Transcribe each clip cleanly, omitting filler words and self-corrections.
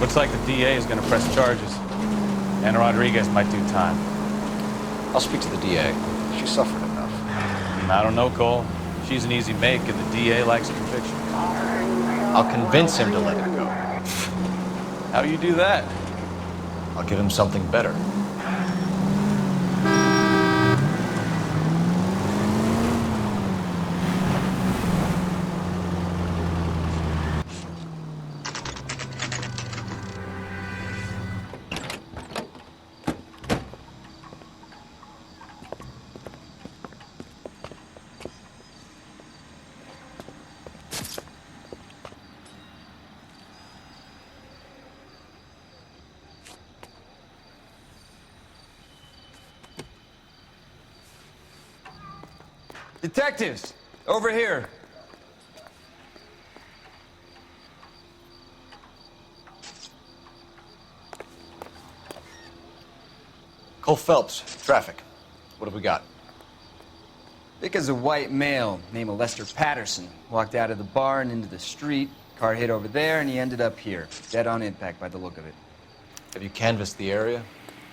Looks like the DA is going to press charges. And Rodriguez might do time. I'll speak to the DA. She suffered enough. I don't know, Cole. She's an easy make, and the DA likes conviction. I'll convince him to let it go. How do you do that? I'll give him something better. Detectives, over here. Cole Phelps, traffic. What have we got? Vic is a white male named Lester Patterson. Walked out of the bar and into the street. Car hit over there, and he ended up here. Dead on impact by the look of it. Have you canvassed the area?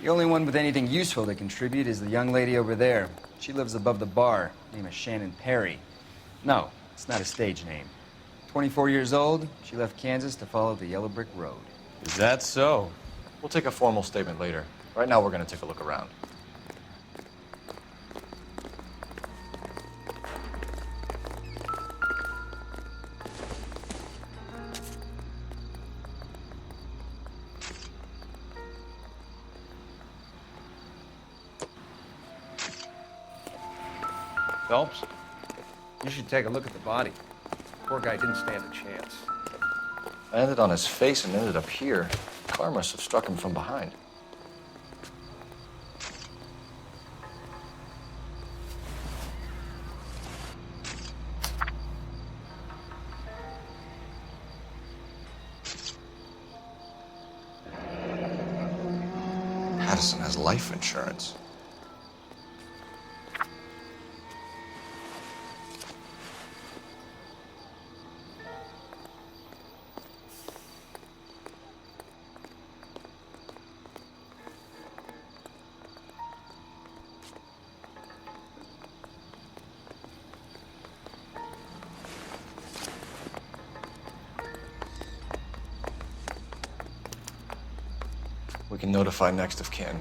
The only one with anything useful to contribute is the young lady over there. She lives above the bar. Name is Shannon Perry. No, it's not a stage name. 24 years old, she left Kansas to follow the Yellow Brick Road. Is that so? We'll take a formal statement later. Right now, we're going to take a look around. Phelps, you should take a look at the body. Poor guy didn't stand a chance. Landed on his face and ended up here. The car must have struck him from behind. Patterson has life insurance. We can notify next of kin.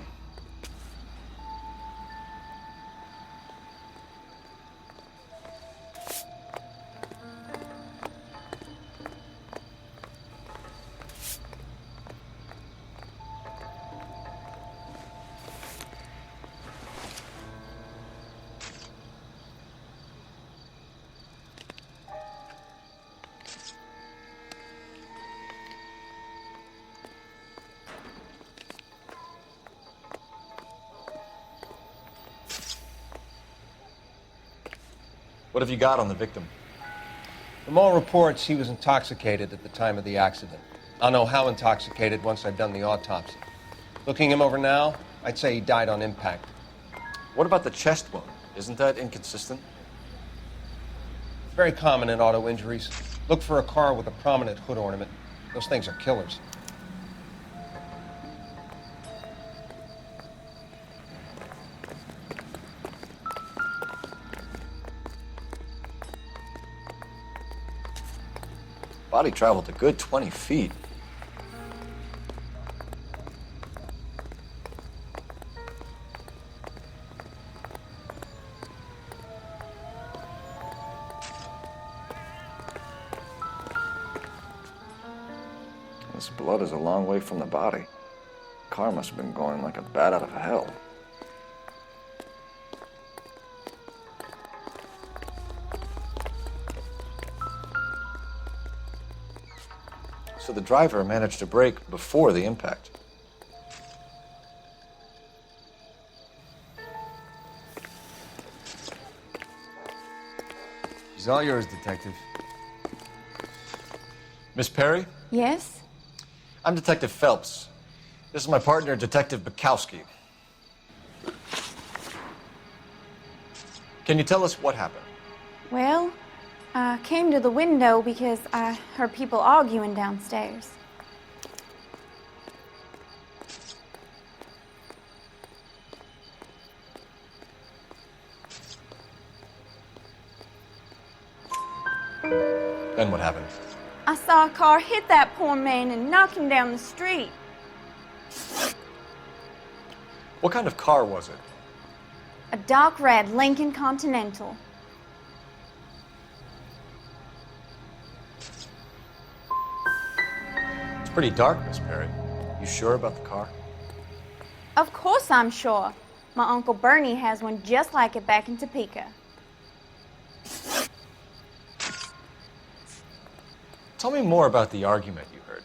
What have you got on the victim? From all reports, he was intoxicated at the time of the accident. I'll know how intoxicated once I've done the autopsy. Looking him over now, I'd say he died on impact. What about the chest wound? Isn't that inconsistent? It's very common in auto injuries. Look for a car with a prominent hood ornament. Those things are killers. Body traveled a good 20 feet. This blood is a long way from the body. The car must have been going like a bat out of hell. So the driver managed to brake before the impact. She's all yours, Detective. Miss Perry? Yes? I'm Detective Phelps. This is my partner, Detective Bukowski. Can you tell us what happened? Well, I came to the window because I heard people arguing downstairs. Then what happened? I saw a car hit that poor man and knock him down the street. What kind of car was it? A dark red Lincoln Continental. It's pretty dark, Miss Perry. You sure about the car? Of course I'm sure. My Uncle Bernie has one just like it back in Topeka. Tell me more about the argument you heard.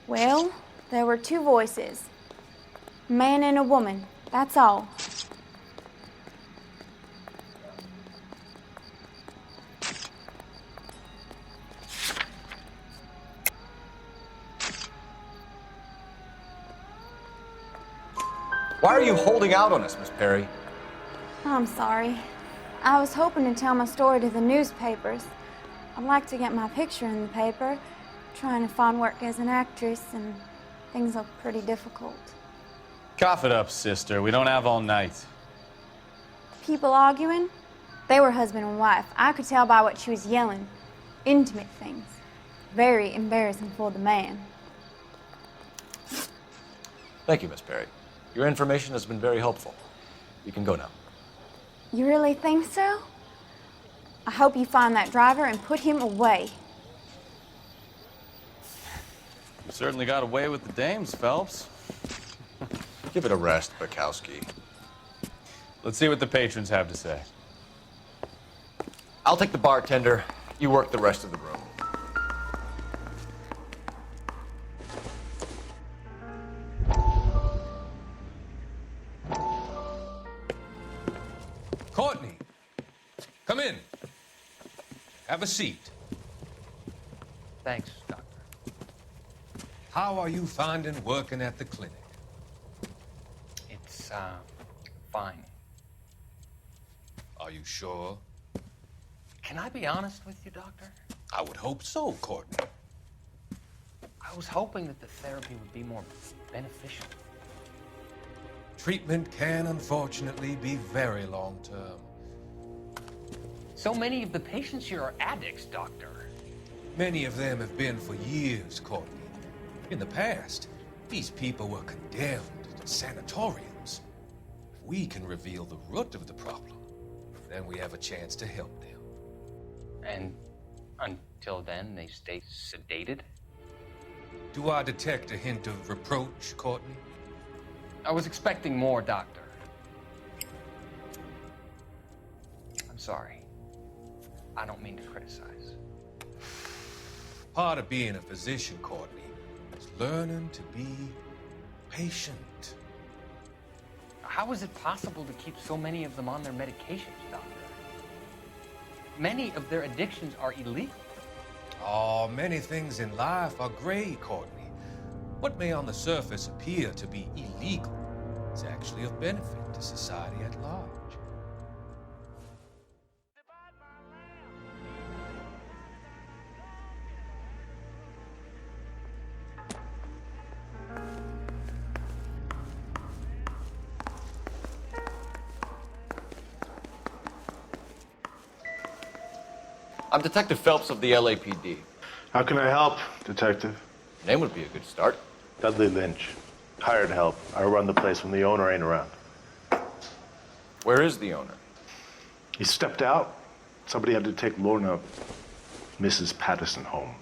Well, there were two voices. A man and a woman, that's all. Why are you holding out on us, Miss Perry? I'm sorry. I was hoping to tell my story to the newspapers. I'd like to get my picture in the paper. Trying to find work as an actress, and things look pretty difficult. Cough it up, sister. We don't have all night. People arguing? They were husband and wife. I could tell by what she was yelling. Intimate things. Very embarrassing for the man. Thank you, Miss Perry. Your information has been very helpful. You can go now. You really think so? I hope you find that driver and put him away. You certainly got away with the dames, Phelps. Give it a rest, Bukowski. Let's see what the patrons have to say. I'll take the bartender. You work the rest of the room. Courtney, come in. Have a seat. Thanks, Doctor. How are you finding working at the clinic? It's, fine. Are you sure? Can I be honest with you, Doctor? I would hope so, Courtney. I was hoping that the therapy would be more beneficial. Treatment can unfortunately be very long-term. So many of the patients here are addicts, Doctor. Many of them have been for years, Courtney. In the past, these people were condemned to sanatoriums. If we can reveal the root of the problem, then we have a chance to help them. And until then, they stay sedated? Do I detect a hint of reproach, Courtney? I was expecting more, Doctor. I'm sorry. I don't mean to criticize. Part of being a physician, Courtney, is learning to be patient. How is it possible to keep so many of them on their medications, Doctor? Many of their addictions are illegal. Oh, many things in life are gray, Courtney. What may on the surface appear to be illegal is actually of benefit to society at large. I'm Detective Phelps of the LAPD. How can I help, Detective? Name would be a good start. Dudley Lynch. Hired help. I run the place when the owner ain't around. Where is the owner? He stepped out. Somebody had to take Lorna, Mrs. Patterson, home.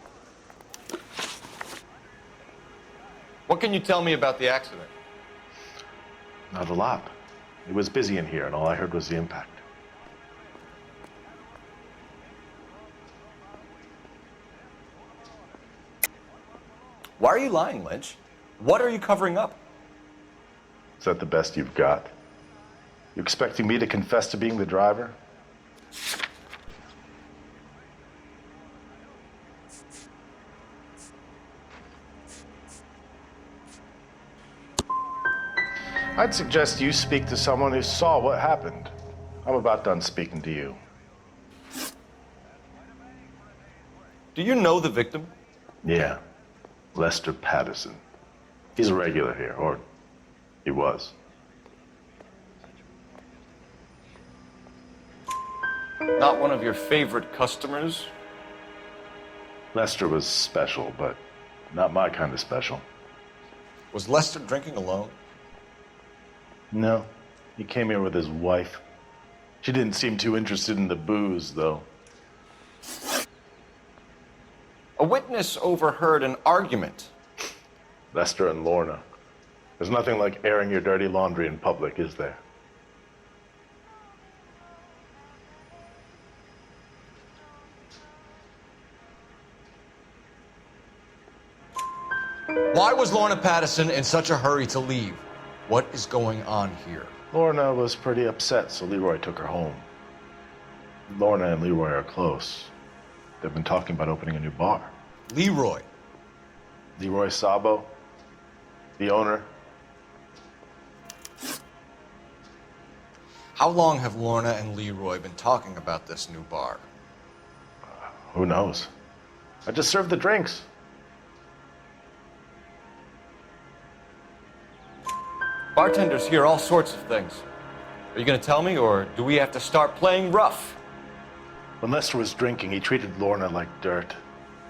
What can you tell me about the accident? Not a lot. It was busy in here, and all I heard was the impact. Why are you lying, Lynch? What are you covering up? Is that the best you've got? You expecting me to confess to being the driver? I'd suggest you speak to someone who saw what happened. I'm about done speaking to you. Do you know the victim? Yeah, Lester Patterson. He's a regular here, or he was. Not one of your favorite customers? Lester was special, but not my kind of special. Was Lester drinking alone? No, he came here with his wife. She didn't seem too interested in the booze, though. A witness overheard an argument. Lester and Lorna. There's nothing like airing your dirty laundry in public, is there? Why was Lorna Patterson in such a hurry to leave? What is going on here? Lorna was pretty upset, so Leroy took her home. Lorna and Leroy are close. They've been talking about opening a new bar. Leroy. Leroy Sabo, the owner. How long have Lorna and Leroy been talking about this new bar? Who knows? I just served the drinks. Bartenders hear all sorts of things. Are you going to tell me, or do we have to start playing rough? When Lester was drinking, he treated Lorna like dirt.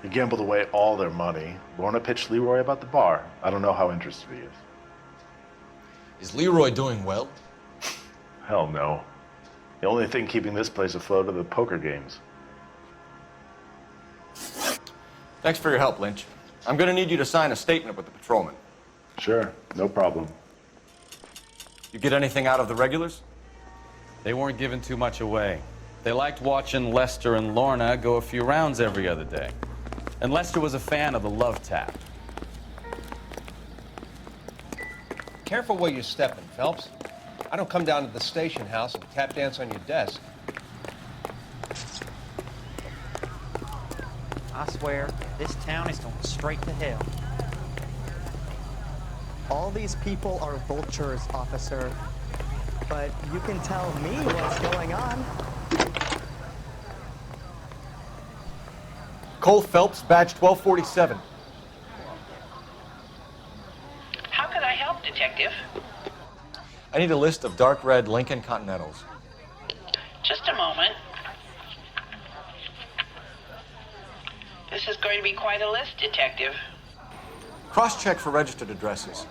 He gambled away all their money. Lorna pitched Leroy about the bar. I don't know how interested he is. Is Leroy doing well? Hell no. The only thing keeping this place afloat are the poker games. Thanks for your help, Lynch. I'm going to need you to sign a statement with the patrolman. Sure, no problem. You get anything out of the regulars? They weren't giving too much away. They liked watching Lester and Lorna go a few rounds every other day. And Lester was a fan of the love tap. Careful where you're stepping, Phelps. I don't come down to the station house and tap dance on your desk. I swear, this town is going straight to hell. All these people are vultures, officer. But you can tell me what's going on. Cole Phelps, badge 1247. How could I help, Detective? I need a list of dark red Lincoln Continentals. Just a moment. This is going to be quite a list, Detective. Cross-check for registered addresses.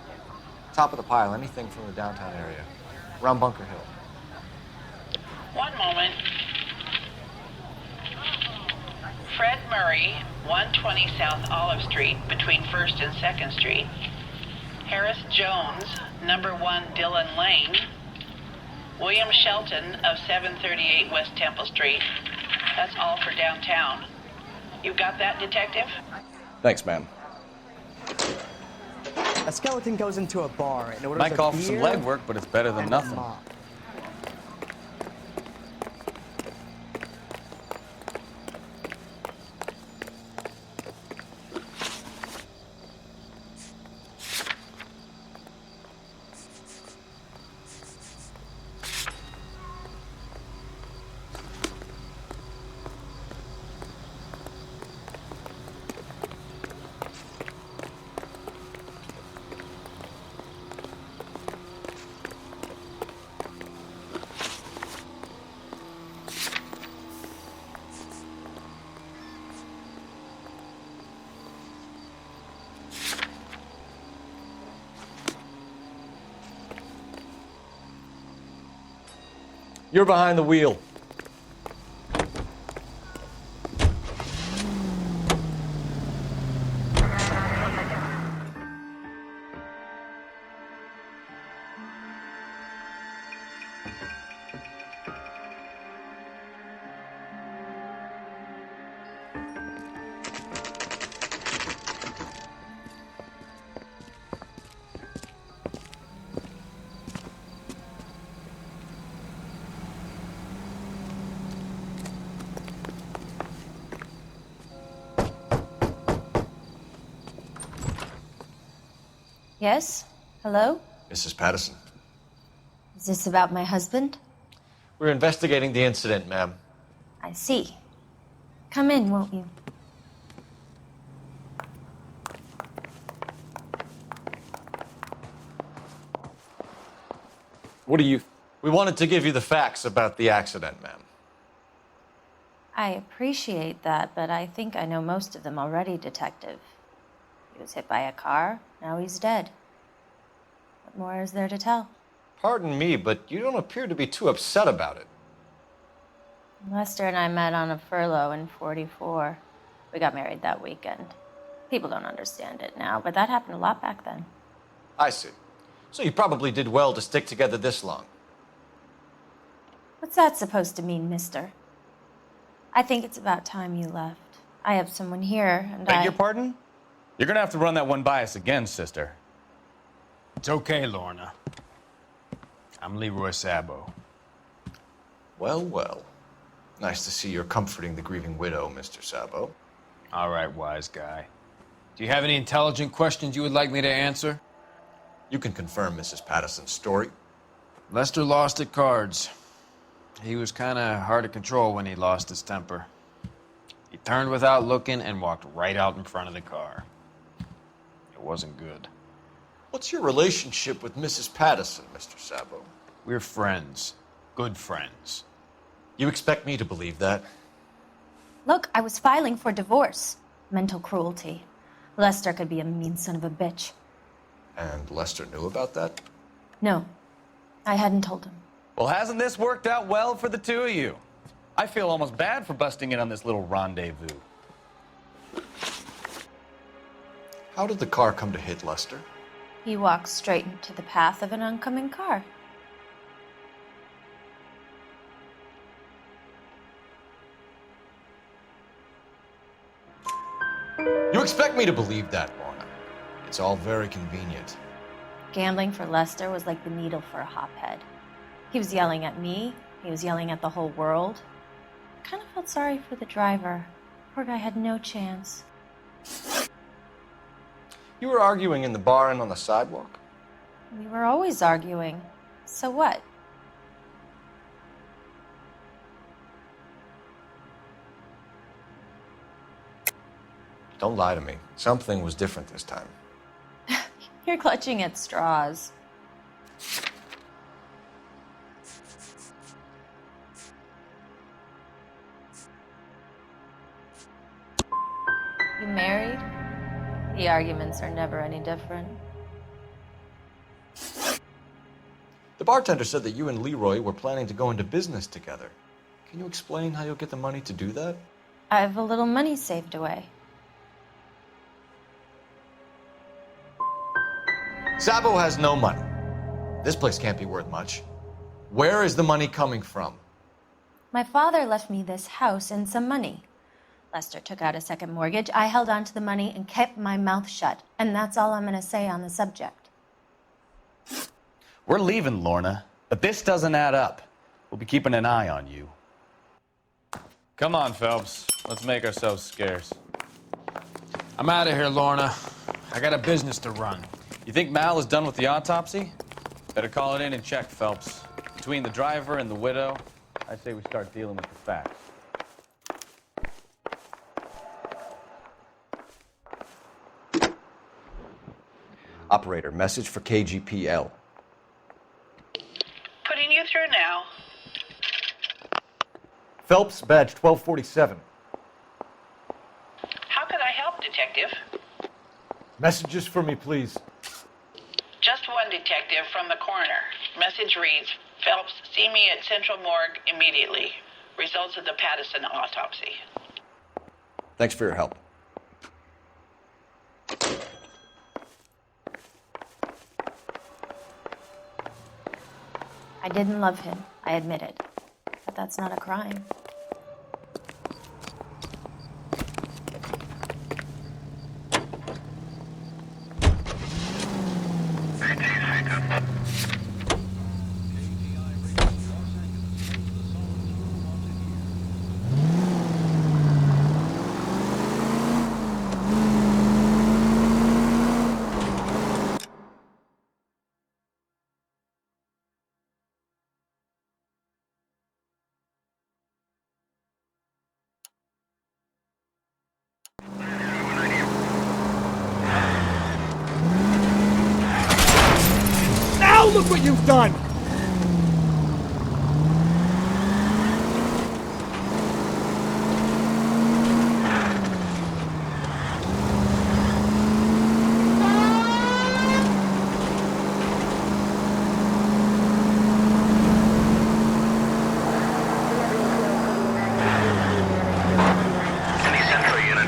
Top of the pile, anything from the downtown area. Around Bunker Hill. One moment. Fred Murray, 120 South Olive Street, between 1st and 2nd Street. Harris Jones, number 1 Dillon Lane. William Shelton of 738 West Temple Street. That's all for downtown. You got that, Detective? Thanks, ma'am. A skeleton goes into a bar and orders Might a call for some beer legwork, but it's better than and a nothing. mop. You're behind the wheel. Yes? Hello? Mrs. Patterson. Is this about my husband? We're investigating the incident, ma'am. I see. Come in, won't you? What do you... We wanted to give you the facts about the accident, ma'am. I appreciate that, but I think I know most of them already, Detective. He was hit by a car, now he's dead. What more is there to tell? Pardon me, but you don't appear to be too upset about it. Lester and I met on a furlough in '44. We got married that weekend. People don't understand it now, but that happened a lot back then. I see. So you probably did well to stick together this long. What's that supposed to mean, mister? I think it's about time you left. I have someone here, and Beg your pardon? You're gonna have to run that one by us again, sister. It's okay, Lorna. I'm Leroy Sabo. Well, well. Nice to see you're comforting the grieving widow, Mr. Sabo. All right, wise guy. Do you have any intelligent questions you would like me to answer? You can confirm Mrs. Patterson's story. Lester lost at cards. He was kind of hard to control when he lost his temper. He turned without looking and walked right out in front of the car. It wasn't good. What's your relationship with Mrs. Patterson, Mr. Sabo? We're friends. Good friends. You expect me to believe that? Look, I was filing for divorce. Mental cruelty. Lester could be a mean son of a bitch. And Lester knew about that? No, I hadn't told him. Well, hasn't this worked out well for the two of you? I feel almost bad for busting in on this little rendezvous. How did the car come to hit Lester? He walks straight into the path of an oncoming car. You expect me to believe that, Lorna? It's all very convenient. Gambling for Lester was like the needle for a hophead. He was yelling at me. He was yelling at the whole world. I kind of felt sorry for the driver. Poor guy had no chance. You were arguing in the bar and on the sidewalk? We were always arguing. So what? Don't lie to me. Something was different this time. You're clutching at straws. You married? The arguments are never any different. The bartender said that you and Leroy were planning to go into business together. Can you explain how you'll get the money to do that? I have a little money saved away. Sabo has no money. This place can't be worth much. Where is the money coming from? My father left me this house and some money. Lester took out a second mortgage. I held on to the money and kept my mouth shut. And that's all I'm going to say on the subject. We're leaving, Lorna, but this doesn't add up. We'll be keeping an eye on you. Come on, Phelps. Let's make ourselves scarce. I'm out of here, Lorna. I got a business to run. You think Mal is done with the autopsy? Better call it in and check, Phelps. Between the driver and the widow, I say we start dealing with the facts. Operator, message for KGPL. Putting you through now. Phelps, badge 1247. How could I help, Detective? Messages for me, please. Just one detective from the coroner. Message reads, Phelps, see me at Central Morgue immediately. Results of the Patterson autopsy. Thanks for your help. I didn't love him, I admit it. But that's not a crime. Look what you've done!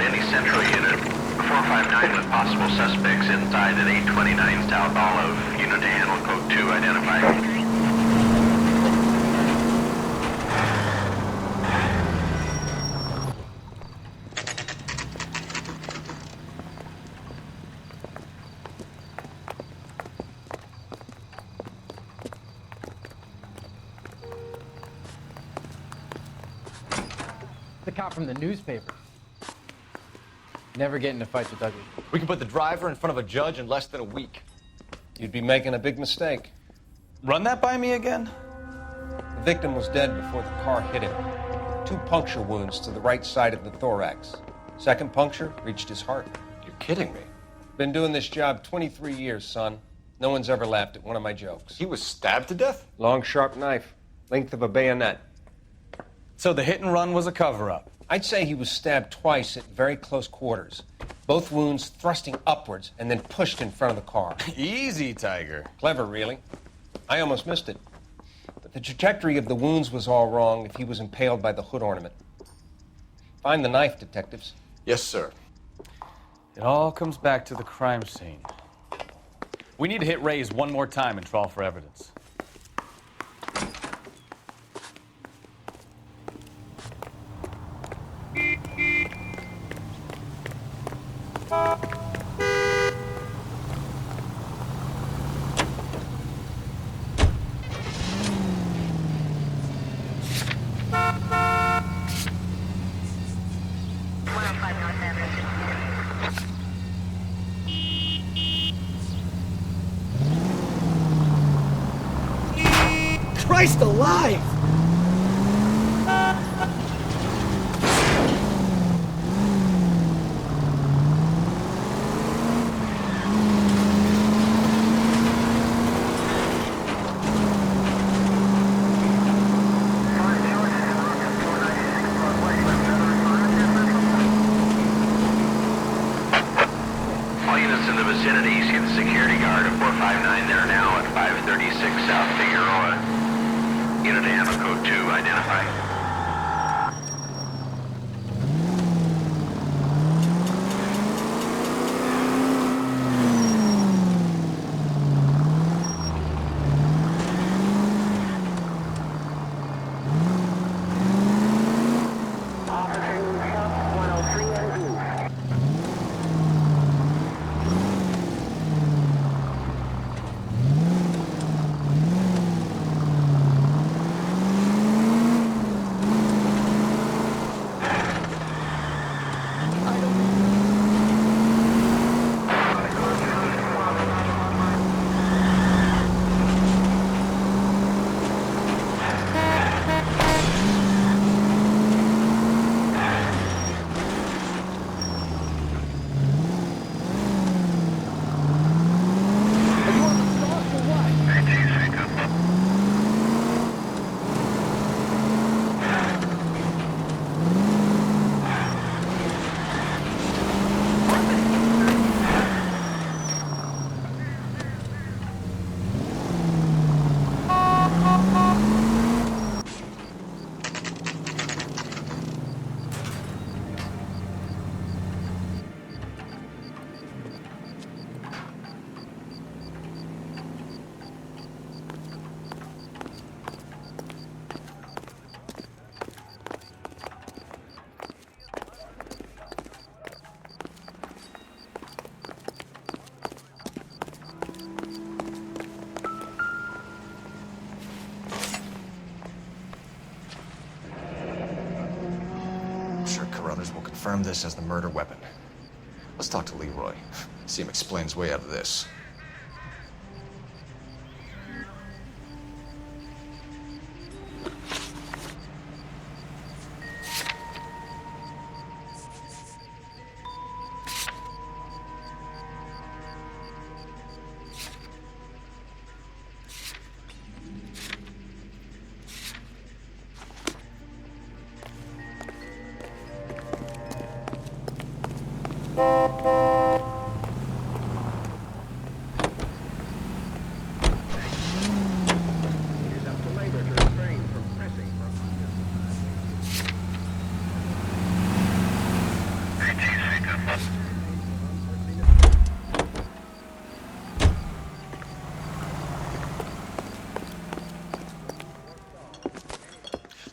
Any central unit. 459 with possible suspects inside at 829 South Olive. Unit to handle code 2 identified. The cop from the newspaper. Never get into fights with ugly. We can put the driver in front of a judge in less than a week. You'd be making a big mistake. Run that by me again? The victim was dead before the car hit him. 2 puncture wounds to the right side of the thorax. Second puncture reached his heart. You're kidding me. Been doing this job 23 years, son. No one's ever laughed at one of my jokes. He was stabbed to death? Long, sharp knife. Length of a bayonet. So the hit and run was a cover-up? I'd say he was stabbed twice at very close quarters. Both wounds thrusting upwards and then pushed in front of the car. Easy, Tiger. Clever, really. I almost missed it. But the trajectory of the wounds was all wrong if he was impaled by the hood ornament. Find the knife, detectives. Yes, sir. It all comes back to the crime scene. We need to hit Ray's one more time and trawl for evidence. Christ alive! All units in the vicinity, see the security guard of 459 there now at 536 South Figueroa. Unit to handle code 2 identified. Carruthers will confirm this as the murder weapon. Let's talk to Leroy. See him explain his way out of this.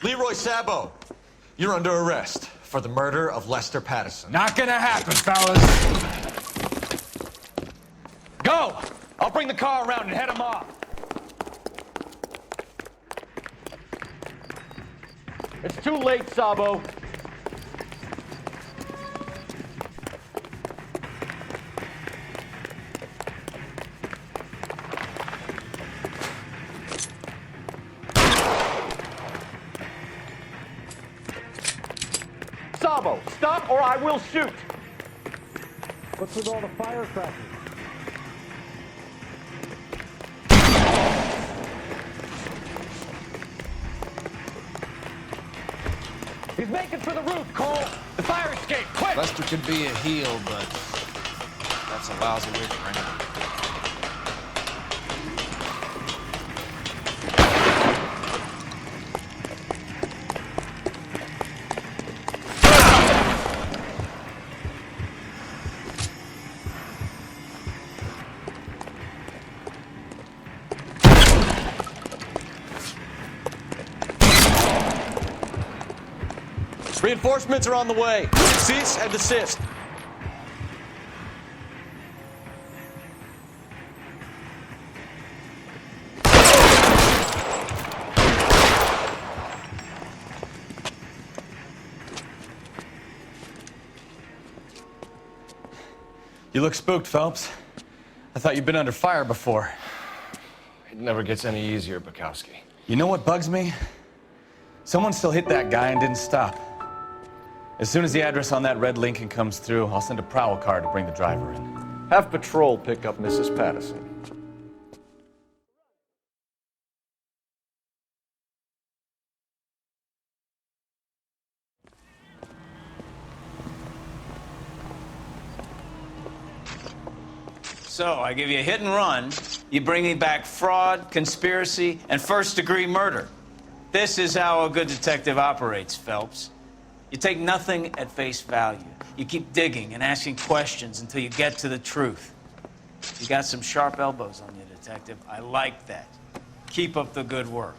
Leroy Sabo, you're under arrest for the murder of Lester Patterson. Not gonna happen, fellas. Go! I'll bring the car around and head him off. It's too late, Sabo. Sabo, stop or I will shoot! What's with all the firecrackers? He's making for the roof, Cole! The fire escape, quick! Lester could be a heel, but that's a lousy way for anyone. Reinforcements are on the way. Cease and desist. You look spooked, Phelps. I thought you'd been under fire before. It never gets any easier, Bukowski. You know what bugs me? Someone still hit that guy and didn't stop. As soon as the address on that red Lincoln comes through, I'll send a prowl car to bring the driver in. Have patrol pick up Mrs. Patterson. So, I give you a hit and run, you bring me back fraud, conspiracy, and first-degree murder. This is how a good detective operates, Phelps. You take nothing at face value. You keep digging and asking questions until you get to the truth. You got some sharp elbows on you, detective. I like that. Keep up the good work.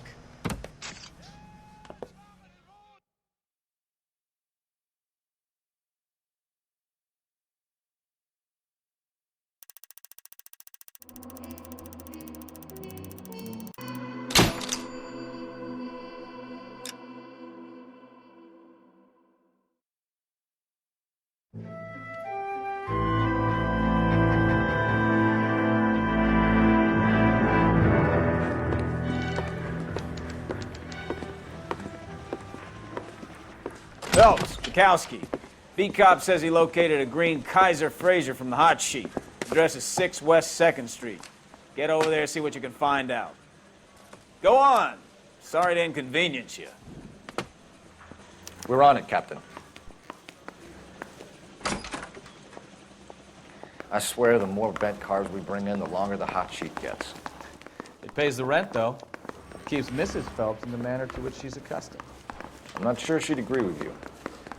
Phelps, Bukowski. Beat cop says he located a green Kaiser Fraser from the hot sheet. Address is 6 West 2nd Street. Get over there, see what you can find out. Go on. Sorry to inconvenience you. We're on it, Captain. I swear the more bent cars we bring in, the longer the hot sheet gets. It pays the rent, though. Keeps Mrs. Phelps in the manner to which she's accustomed. I'm not sure she'd agree with you.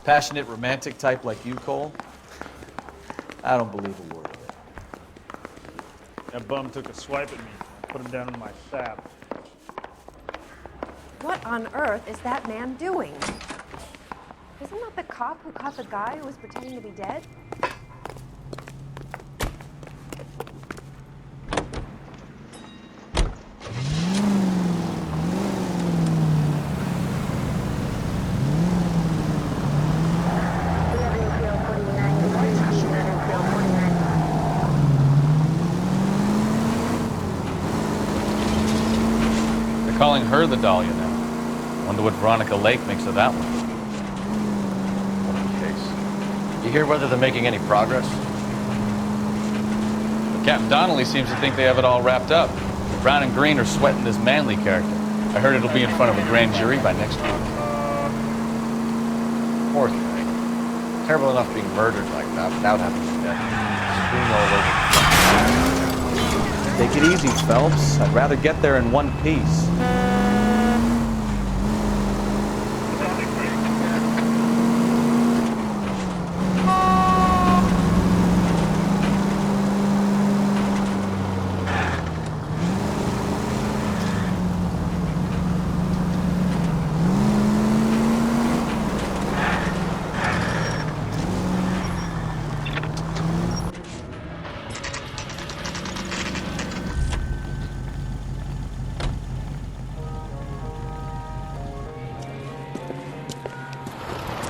Passionate, romantic type like you, Cole? I don't believe a word of it. That bum took a swipe at me. Put him down in my sap. What on earth is that man doing? Isn't that the cop who caught the guy who was pretending to be dead? Calling her the Dahlia now. Wonder what Veronica Lake makes of that one. What a case. You hear whether they're making any progress? Captain Donnelly seems to think they have it all wrapped up. Brown and Green are sweating this Manley character. I heard it'll be in front of a grand jury by next week. Poor thing. Terrible enough being murdered like that without having to death. Take it easy, Phelps. I'd rather get there in one piece.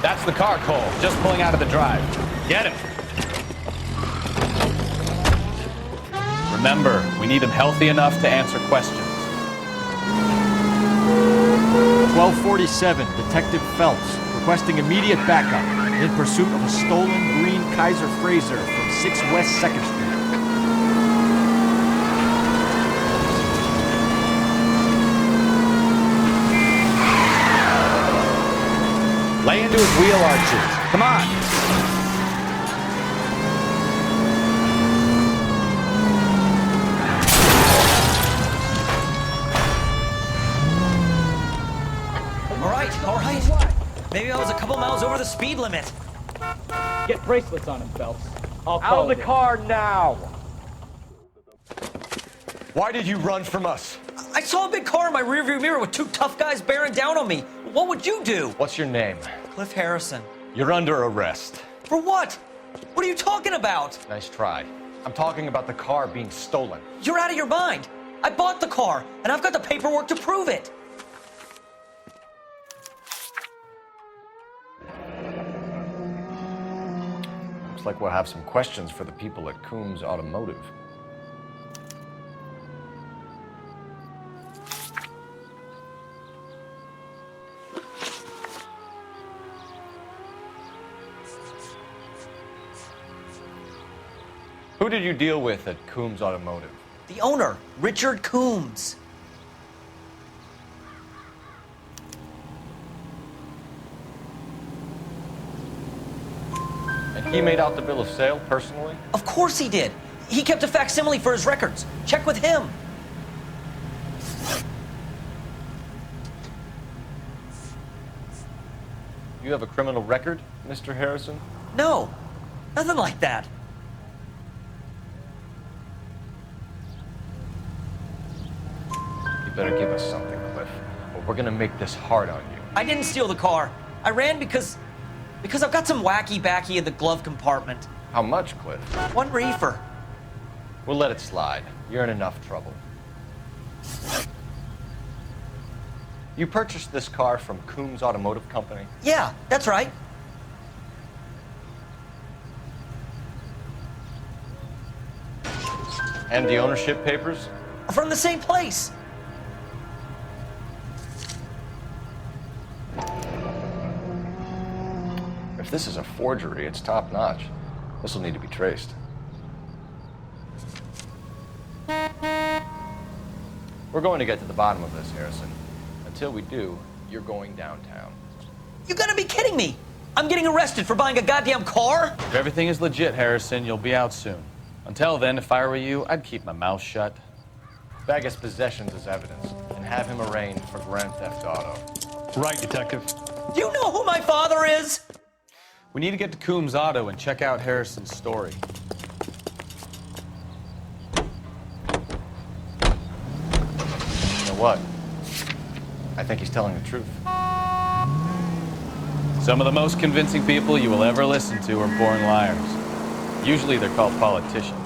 That's the car, Cole. Just pulling out of the drive. Get him. Remember, we need him healthy enough to answer questions. 1247, Detective Phelps, requesting immediate backup in pursuit of a stolen green Kaiser Frazer from 6 West 2nd Street. Lay into his wheel arches. Come on. All right. Maybe I was a couple miles over the speed limit. Get bracelets on him, Phelps. I'll Out call of the it. car now! Why did you run from us? I saw a big car in my rearview mirror with 2 tough guys bearing down on me. What would you do? What's your name? Cliff Harrison. You're under arrest. For what? What are you talking about? Nice try. I'm talking about the car being stolen. You're out of your mind. I bought the car, and I've got the paperwork to prove it. Looks like we'll have some questions for the people at Coombs Automotive. Who did you deal with at Coombs Automotive? The owner, Richard Coombs. And he made out the bill of sale personally? Of course he did. He kept a facsimile for his records. Check with him. You have a criminal record, Mr. Harrison? No, nothing like that. You better give us something, Cliff, or we're gonna make this hard on you. I didn't steal the car. I ran because I've got some wacky backy in the glove compartment. How much, Cliff? 1 reefer. We'll let it slide. You're in enough trouble. You purchased this car from Coombs Automotive Company? Yeah, that's right. And the ownership papers? From the same place. If this is a forgery, it's top-notch. This will need to be traced. We're going to get to the bottom of this, Harrison. Until we do, you're going downtown. You gotta be kidding me! I'm getting arrested for buying a goddamn car? If everything is legit, Harrison, you'll be out soon. Until then, if I were you, I'd keep my mouth shut. Bag his possessions as evidence and have him arraigned for grand theft auto. Right, Detective. Do you know who my father is? We need to get to Coombs Auto and check out Harrison's story. You know what? I think he's telling the truth. Some of the most convincing people you will ever listen to are born liars. Usually they're called politicians.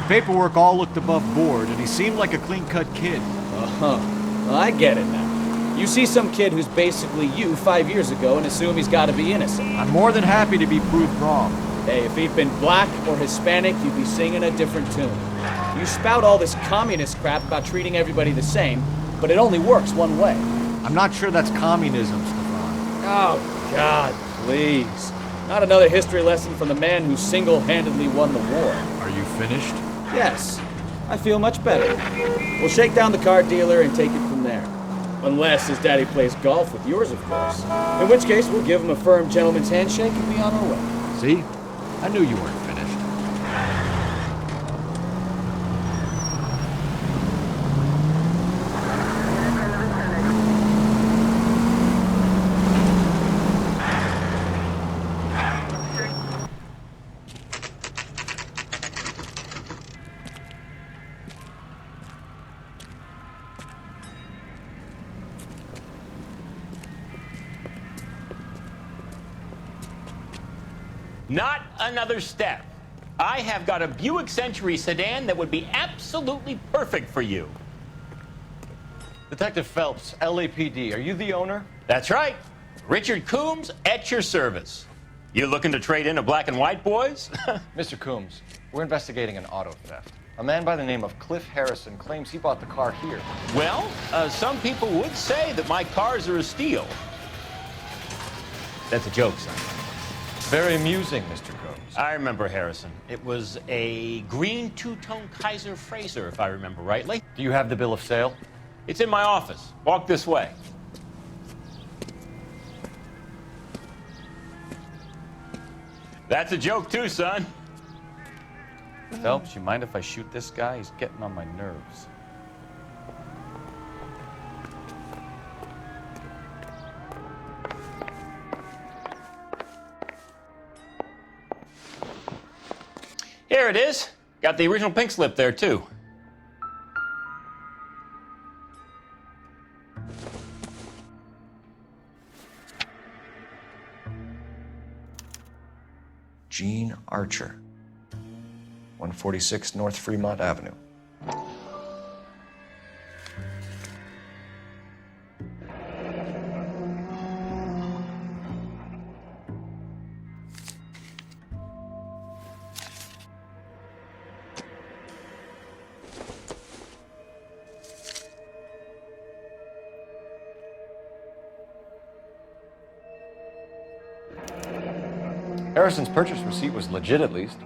Paperwork all looked above board, and he seemed like a clean-cut kid. Well, I get it now. You see some kid who's basically you 5 years ago and assume he's got to be innocent. I'm more than happy to be proved wrong. Hey, if he'd been black or Hispanic, you'd be singing a different tune. You spout all this communist crap about treating everybody the same, but it only works one way. I'm not sure that's communism, Stefan. Oh, God, please. Not another history lesson from the man who single-handedly won the war. Are you finished? Yes, I feel much better. We'll shake down the car dealer and take it from there. Unless his daddy plays golf with yours, of course. In which case, we'll give him a firm gentleman's handshake and be on our way. See? I knew you weren't finished. Not another step. I have got a Buick Century sedan that would be absolutely perfect for you. Detective Phelps, LAPD, are you the owner? That's right. Richard Coombs at your service. You looking to trade in a black and white, boys? Mr. Coombs, we're investigating an auto theft. A man by the name of Cliff Harrison claims he bought the car here. Well, some people would say that my cars are a steal. That's a joke, son. Very amusing, Mr. Coombs. I remember Harrison. It was a green two-tone Kaiser Frazer, if I remember rightly. Do you have the bill of sale? It's in my office. Walk this way. That's a joke too, son. Phelps, you mind if I shoot this guy? He's getting on my nerves. Here it is. Got the original pink slip there, too. Gene Archer, 146 North Fremont Avenue. Harrison's purchase receipt was legit, at least.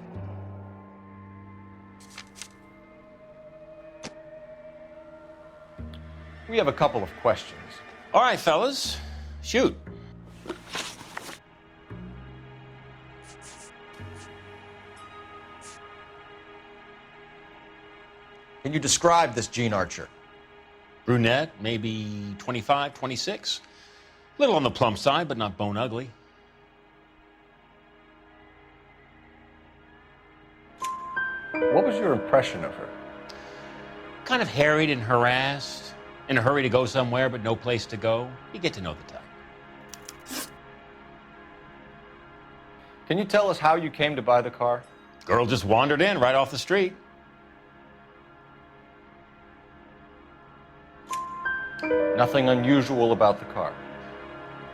We have a couple of questions. All right, fellas. Shoot. Can you describe this Gene Archer? Brunette, maybe 25, 26. Little on the plump side, but not bone ugly. What was your impression of her? Kind of harried and harassed, in a hurry to go somewhere, but no place to go. You get to know the type. Can you tell us how you came to buy the car? Girl just wandered in right off the street. Nothing unusual about the car.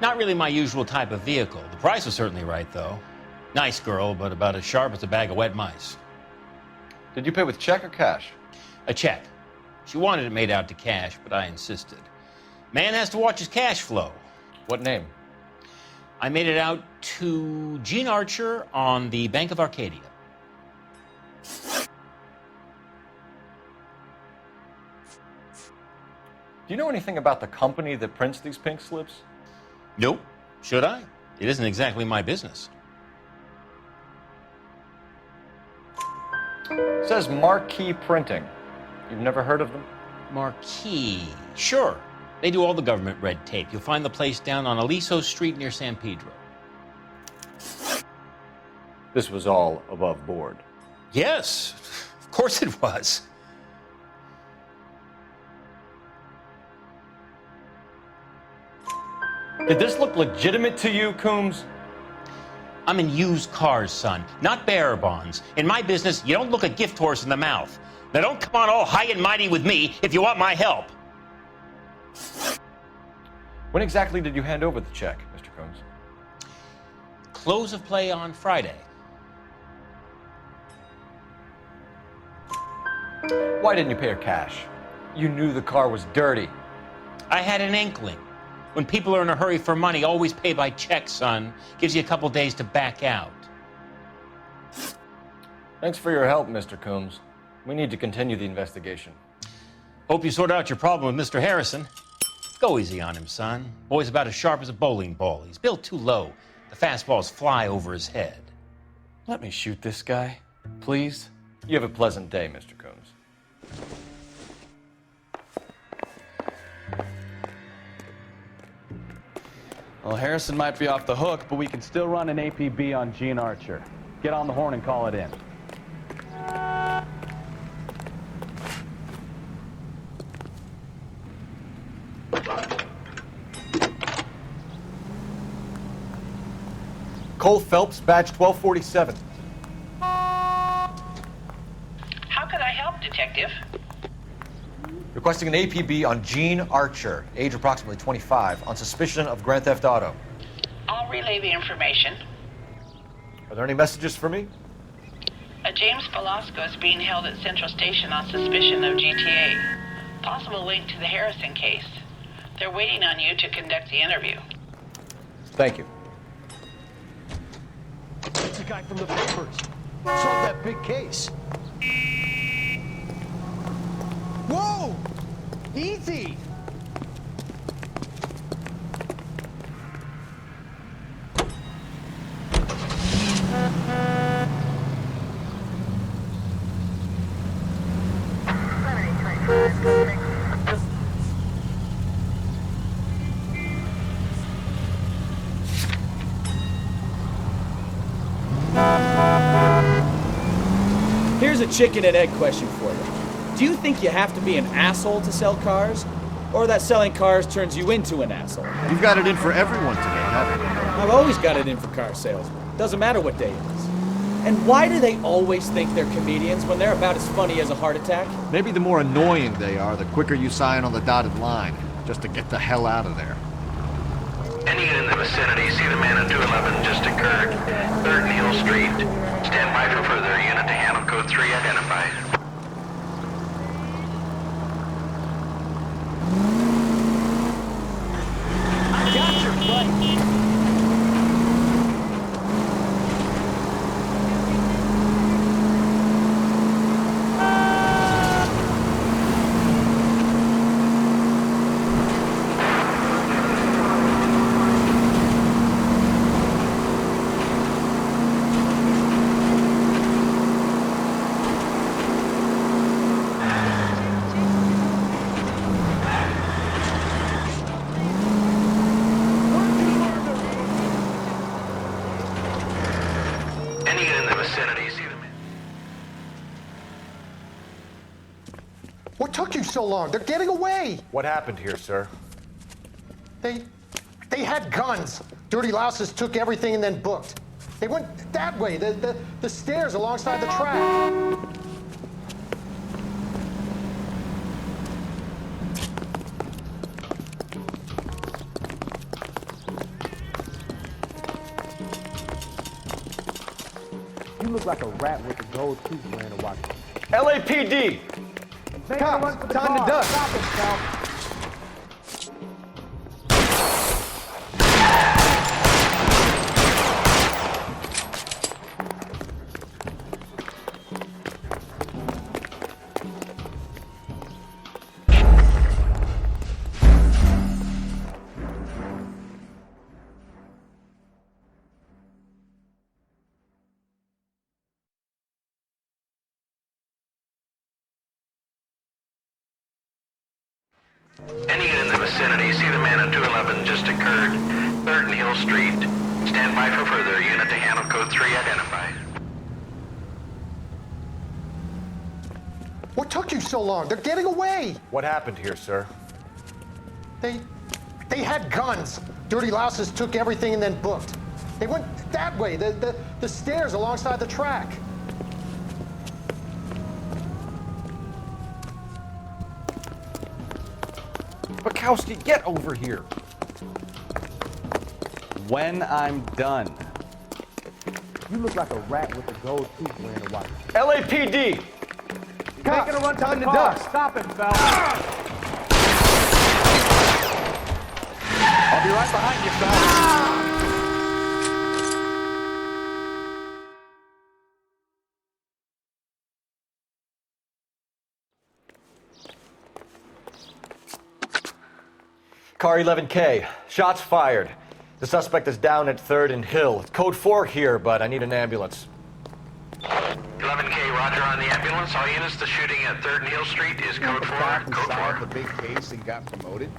Not really my usual type of vehicle. The price was certainly right, though. Nice girl, but about as sharp as a bag of wet mice. Did you pay with check or cash? A check. She wanted it made out to cash, but I insisted. Man has to watch his cash flow. What name? I made it out to Gene Archer on the Bank of Arcadia. Do you know anything about the company that prints these pink slips? Nope. Should I? It isn't exactly my business. It says Marquee Printing. You've never heard of them? Marquee. Sure. They do all the government red tape. You'll find the place down on Aliso Street near San Pedro. This was all above board. Yes, of course it was. Did this look legitimate to you, Coombs? I'm in used cars, son, not bearer bonds. In my business, you don't look a gift horse in the mouth. Now don't come on all high and mighty with me if you want my help. When exactly did you hand over the check, Mr. Coombs? Close of play on Friday. Why didn't you pay her cash? You knew the car was dirty. I had an inkling. When people are in a hurry for money, always pay by check, son. Gives you a couple days to back out. Thanks for your help, Mr. Coombs. We need to continue the investigation. Hope you sort out your problem with Mr. Harrison. Go easy on him, son. Boy's about as sharp as a bowling ball. He's built too low. The fastballs fly over his head. Let me shoot this guy, please. You have a pleasant day, Mr. Coombs. Well, Harrison might be off the hook, but we can still run an APB on Gene Archer. Get on the horn and call it in. Cole Phelps, badge 1247. help, Detective? Requesting an APB on Gene Archer, age approximately 25, on suspicion of Grand Theft Auto. I'll relay the information. Are there any messages for me? A James Velasco is being held at Central Station on suspicion of GTA. Possible link to the Harrison case. They're waiting on you to conduct the interview. Thank you. It's the guy from the papers. Solved that big case. Whoa! Easy! Here's a chicken and egg question for you. Do you think you have to be an asshole to sell cars? Or that selling cars turns you into an asshole? You've got it in for everyone today, haven't you? I've always got it in for car salesmen. Doesn't matter what day it is. And why do they always think they're comedians when they're about as funny as a heart attack? Maybe the more annoying they are, the quicker you sign on the dotted line, just to get the hell out of there. Any unit in the vicinity, see the man in 211 just occurred. 3rd and Hill Street. Stand by for further. Unit to handle code 3 identified. I got your butt. Any unit in the vicinity, see the man. What took you so long? They're getting away. What happened here, sir? They had guns. Dirty louses took everything and then booked. They went that way, the stairs alongside the track. You look like a rat with a gold tooth wearing a watch. LAPD! Cops, time to duck. Stop it, Phelps. Any unit in the vicinity, see the man in 211 just occurred. 3rd and Hill Street. Stand by for further. Unit to handle code 3 identified. What took you so long? They're getting away. What happened here, sir? They had guns. Dirty louses took everything and then booked. They went that way, the stairs alongside the track. Bukowski, get over here. When I'm done. You look like a rat with a gold tooth wearing a watch. LAPD! Cops, Making a run time to to the car. duck. Stop it, Phelps. I'll be right behind you, Phelps. Car 11K, shots fired. The suspect is down at 3rd and Hill. It's code 4 here, but I need an ambulance. 11K, roger on the ambulance. All units, the shooting at 3rd and Hill Street is code 4. Code 4. The big case and got promoted.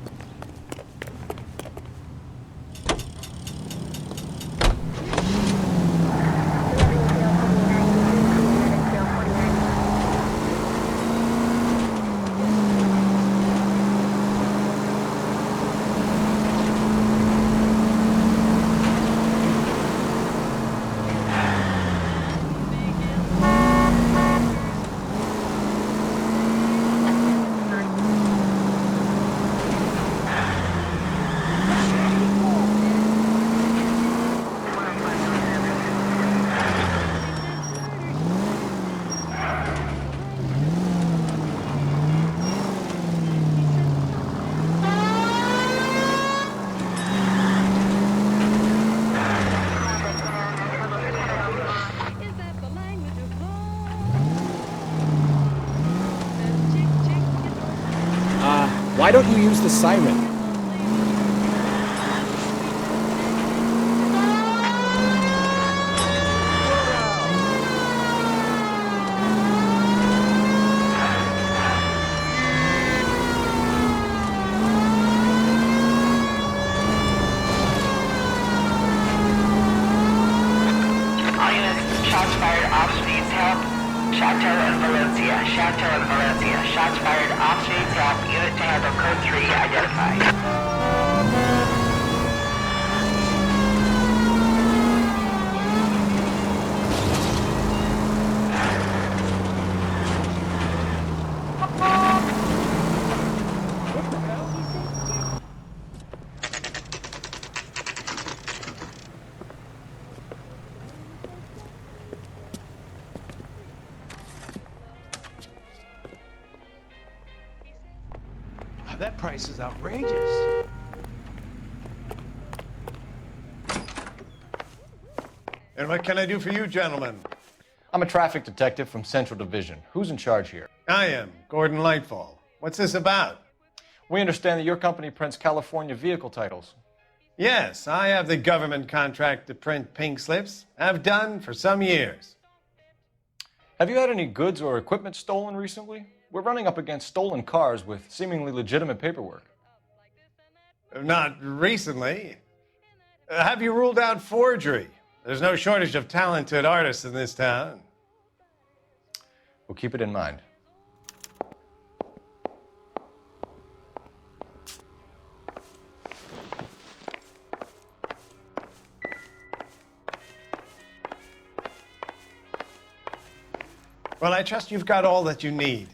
Why don't you use the siren? All units, shots fired off streets, help. Chateau and Valencia, Chateau and Valencia. Shots fired off streets, help. Unit to handle code 3 identified. That price is outrageous. And what can I do for you, gentlemen? I'm a traffic detective from Central Division. Who's in charge here? I am, Gordon Lightfall. What's this about? We understand that your company prints California vehicle titles. Yes, I have the government contract to print pink slips. I've done for some years. Have you had any goods or equipment stolen recently? We're running up against stolen cars with seemingly legitimate paperwork. Not recently. Have you ruled out forgery? There's no shortage of talented artists in this town. We'll keep it in mind. Well, I trust you've got all that you need.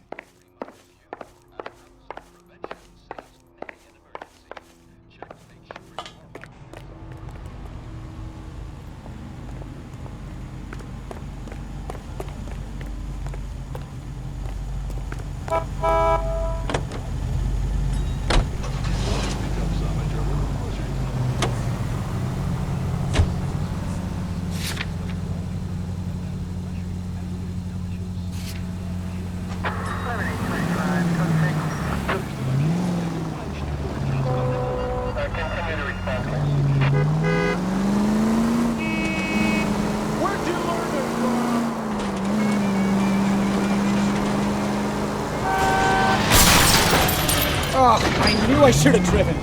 Oh, I knew I should have driven.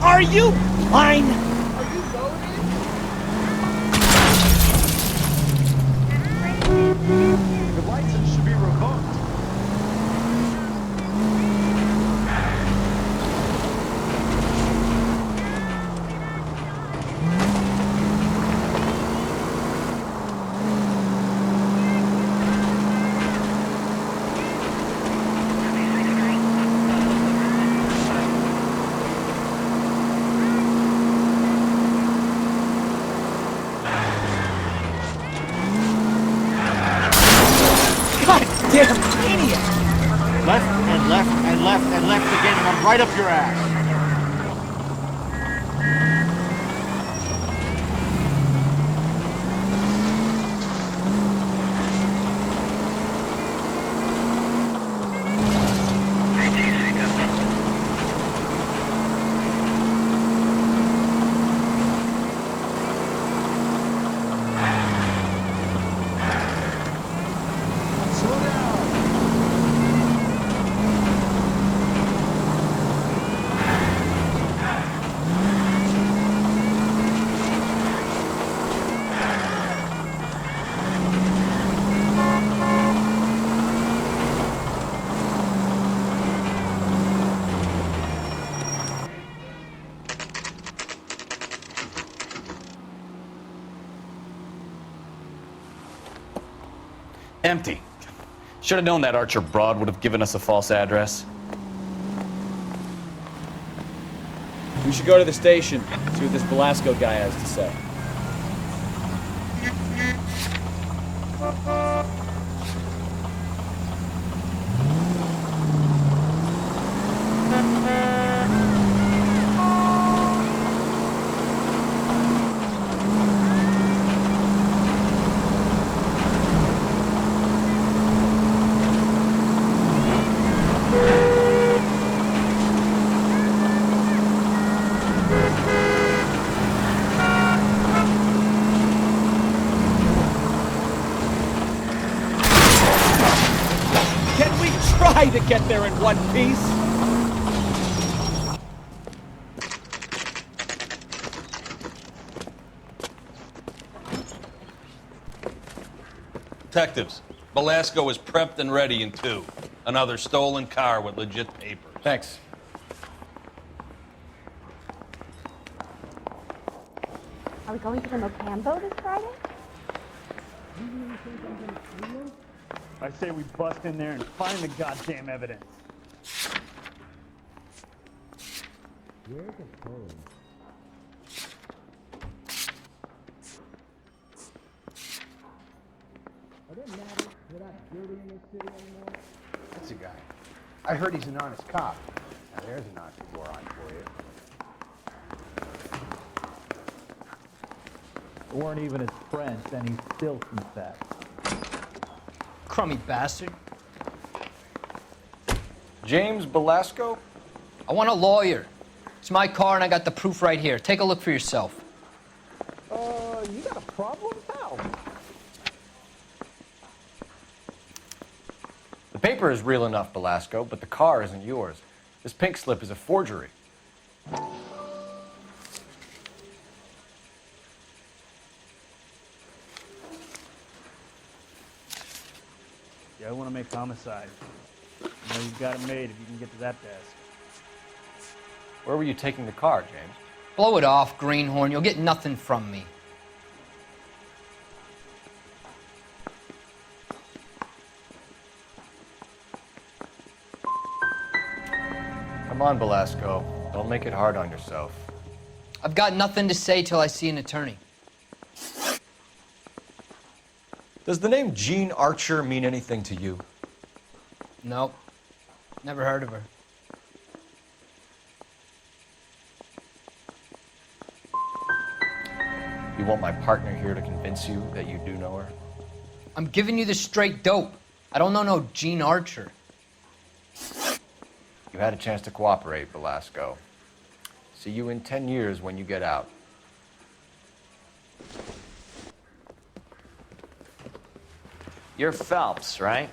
Are you mine? Are you loaded? The license should be revoked. Damn idiot! Left and left and left and left again, and I'm right up your ass. Empty. Should have known that Archer Broad would have given us a false address. We should go to the station, see what this Velasco guy has to say. way to get there in one piece. Detectives, Belasco is prepped and ready in 2. Another stolen car with legit papers. Thanks. Are we going to the Mocambo this Friday? I say we bust in there and find the goddamn evidence. Where's the phone? Are there matters we're not dirty in this city anymore? That's a guy. I heard he's an honest cop. Now there's an oxymoron for you. We weren't even his friends, and he still confessed. Crummy bastard. James Belasco? I want a lawyer. It's my car and I got the proof right here. Take a look for yourself. You got a problem, pal? The paper is real enough, Belasco, but the car isn't yours. This pink slip is a forgery. Yeah, I want to make homicide. You know you've got it made if you can get to that desk. Where were you taking the car, James? Blow it off, greenhorn. You'll get nothing from me. Come on, Belasco. Don't make it hard on yourself. I've got nothing to say till I see an attorney. Does the name Jean Archer mean anything to you? Nope. Never heard of her. You want my partner here to convince you that you do know her? I'm giving you the straight dope. I don't know no Jean Archer. You had a chance to cooperate, Belasco. See you in 10 years when you get out. You're Phelps, right?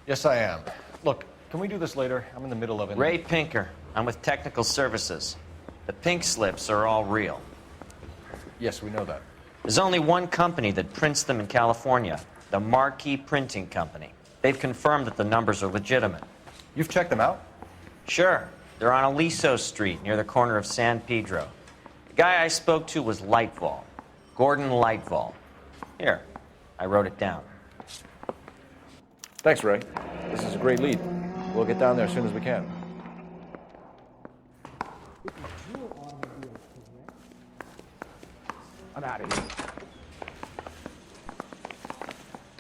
Yes, I am. Look, can we do this later? I'm in the middle of it. Ray Pinker. I'm with Technical Services. The pink slips are all real. Yes, we know that. There's only one company that prints them in California, the Marquee Printing Company. They've confirmed that the numbers are legitimate. You've checked them out? Sure. They're on Aliso Street, near the corner of San Pedro. The guy I spoke to was Lightval. Gordon Lightval. Here, I wrote it down. Thanks, Ray. This is a great lead. We'll get down there as soon as we can. I'm out of here.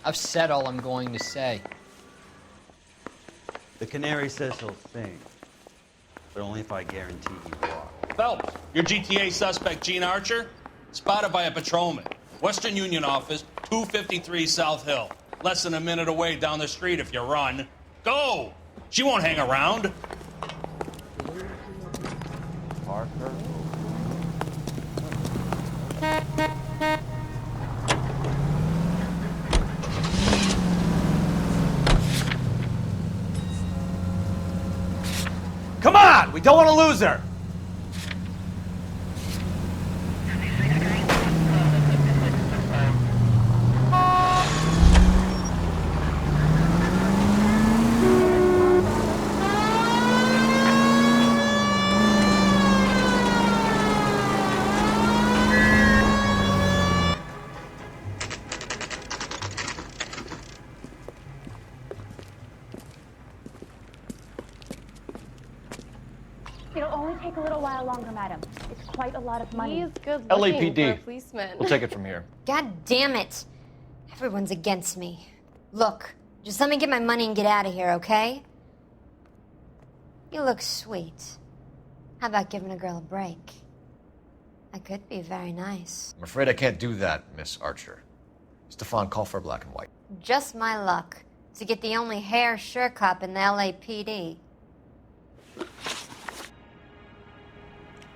I've said all I'm going to say. The canary says he'll sing, but only if I guarantee you walk. Phelps, your GTA suspect, Jean Archer, spotted by a patrolman. Western Union office, 253 South Hill. Less than a minute away down the street if you run. Go! She won't hang around. Parker. Come on! We don't want to lose her! It'll only take a little while longer, madam. It's quite a lot of money. He's good looking for a LAPD. policeman. We'll take it from here. God damn it. Everyone's against me. Look, just let me get my money and get out of here, okay? You look sweet. How about giving a girl a break? I could be very nice. I'm afraid I can't do that, Miss Archer. Stefan, call for black and white. Just my luck to get the only hair sure cop in the LAPD.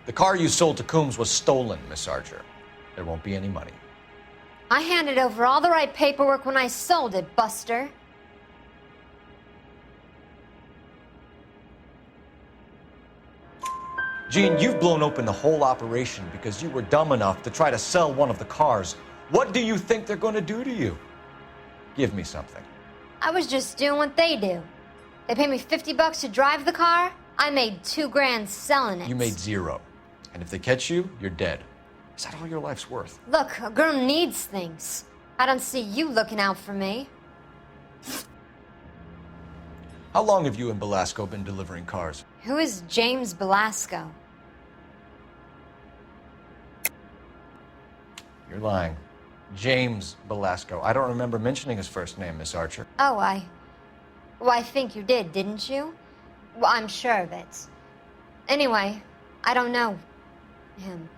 The car you sold to Coombs was stolen, Miss Archer. There won't be any money. I handed over all the right paperwork when I sold it, Buster. Gene, you've blown open the whole operation because you were dumb enough to try to sell one of the cars. What do you think they're going to do to you? Give me something. I was just doing what they do. They paid me $50 to drive the car. I made $2 grand selling it. You made 0. And if they catch you, you're dead. Is that all your life's worth? Look, a girl needs things. I don't see you looking out for me. How long have you and Belasco been delivering cars? Who is James Belasco? You're lying. James Belasco. I don't remember mentioning his first name, Miss Archer. Oh, Well, I think you did, didn't you? Well, I'm sure of it. Anyway, I don't know him.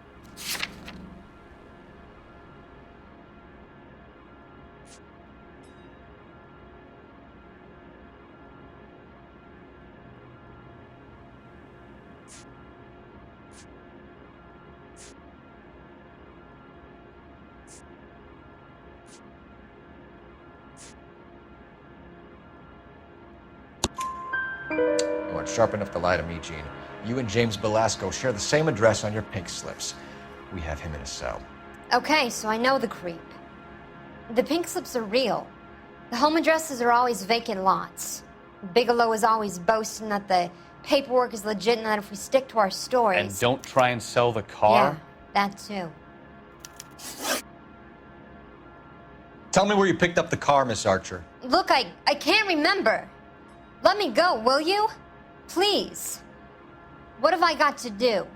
You aren't sharp enough to lie to me, Gene. You and James Belasco share the same address on your pink slips. We have him in a cell. Okay, so I know the creep. The pink slips are real. The home addresses are always vacant lots. Bigelow is always boasting that the paperwork is legit and that if we stick to our stories... And don't try and sell the car? Yeah, that too. Tell me where you picked up the car, Miss Archer. Look, I can't remember. Let me go, will you? Please. What have I got to do?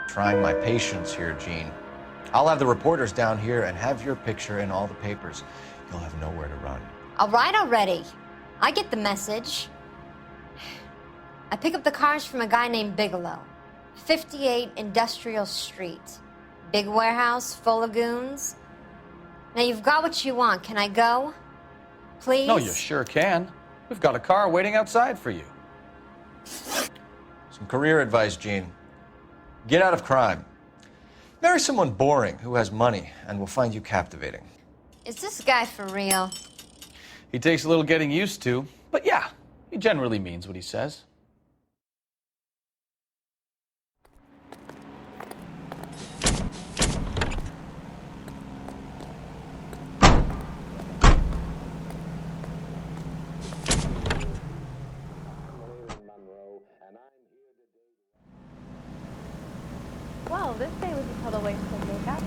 Trying my patience here, Gene. I'll have the reporters down here and have your picture in all the papers. You'll have nowhere to run. All right already. I get the message. I pick up the cars from a guy named Bigelow. 58 Industrial Street. Big warehouse full of goons. Now you've got what you want. Can I go? Please? No, you sure can. We've got a car waiting outside for you. Some career advice, Gene. Get out of crime. Marry someone boring who has money and will find you captivating. Is this guy for real? He takes a little getting used to, but yeah, he generally means what he says. Well, this day was a total waste of makeup.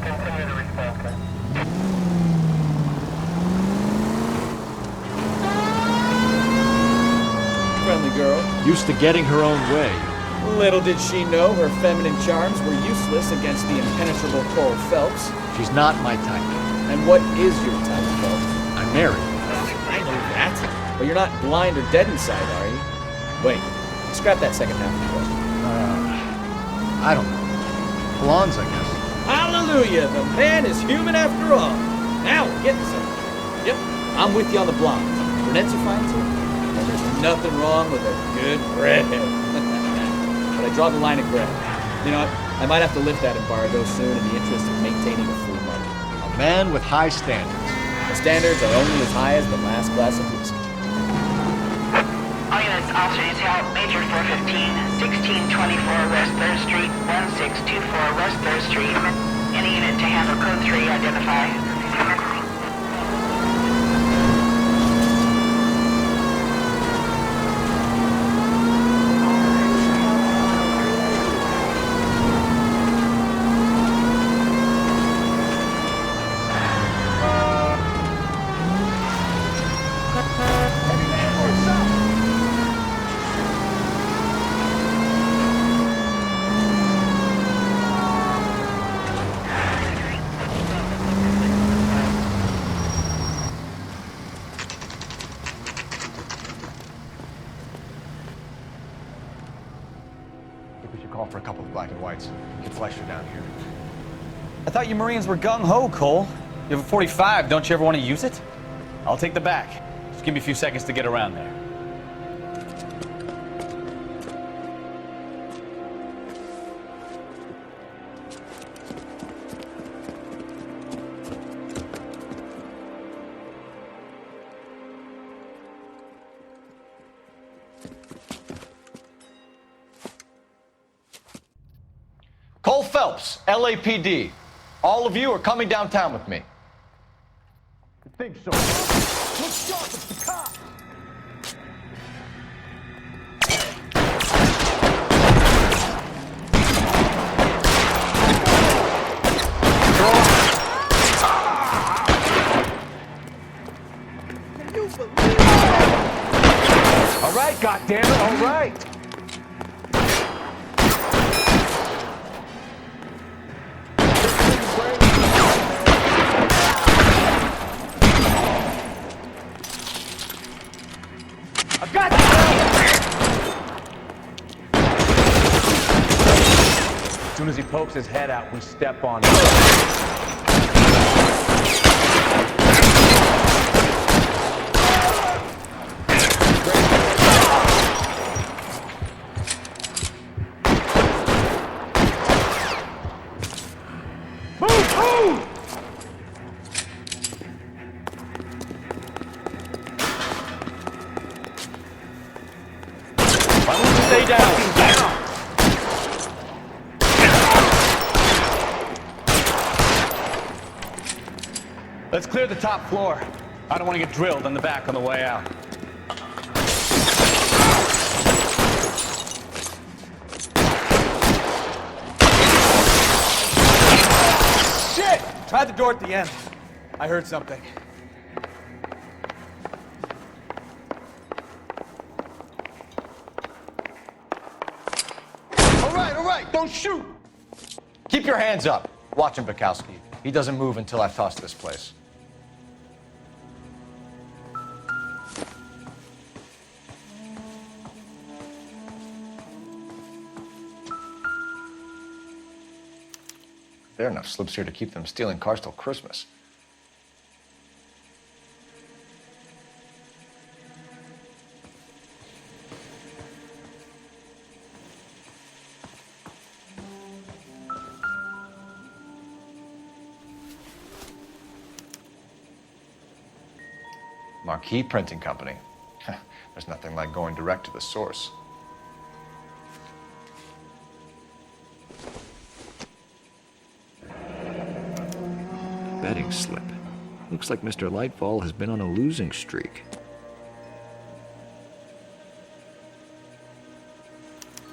Continue to respond, sir. Friendly girl. Used to getting her own way. Little did she know her feminine charms were useless against the impenetrable Cole Phelps. She's not my type. And what is your type, Phelps? I'm married. I know that. But you're not blind or dead inside, are you? Wait, scrap that second half of the question. I don't know. Blondes, I guess. Hallelujah! The man is human after all. Now we're getting somewhere. Yep, I'm with you on the blondes. Brunettes are fine too. And there's nothing wrong with a good redhead. But I draw the line at gray. You know what? I might have to lift that embargo soon in the interest of maintaining a free market. A man with high standards. The standards are only as high as the last glass of whiskey. All units, officer detail, Major 415, 1624 West 3rd Street, 1624 West 3rd Street. Any unit to handle code 3, identify. For a couple of black and whites. Get Fleischer down here. I thought you Marines were gung-ho, Cole. You have a 45. Don't you ever want to use it? I'll take the back. Just give me a few seconds to get around there. Phelps, LAPD. All of you are coming downtown with me. I think so. Look sharp, it's the cop! Can you believe it? All right, goddammit, all right! I've got you! As soon as he pokes his head out, we step on him. Stay down. Let's clear the top floor. I don't want to get drilled in the back on the way out. Shit! Try the door at the end. I heard something. All right, don't shoot! Keep your hands up. Watch him, Bukowski. He doesn't move until I've tossed this place. There are enough slips here to keep them stealing cars till Christmas. Marquee Printing Company. There's nothing like going direct to the source. Betting slip. Looks like Mr. Lightfall has been on a losing streak.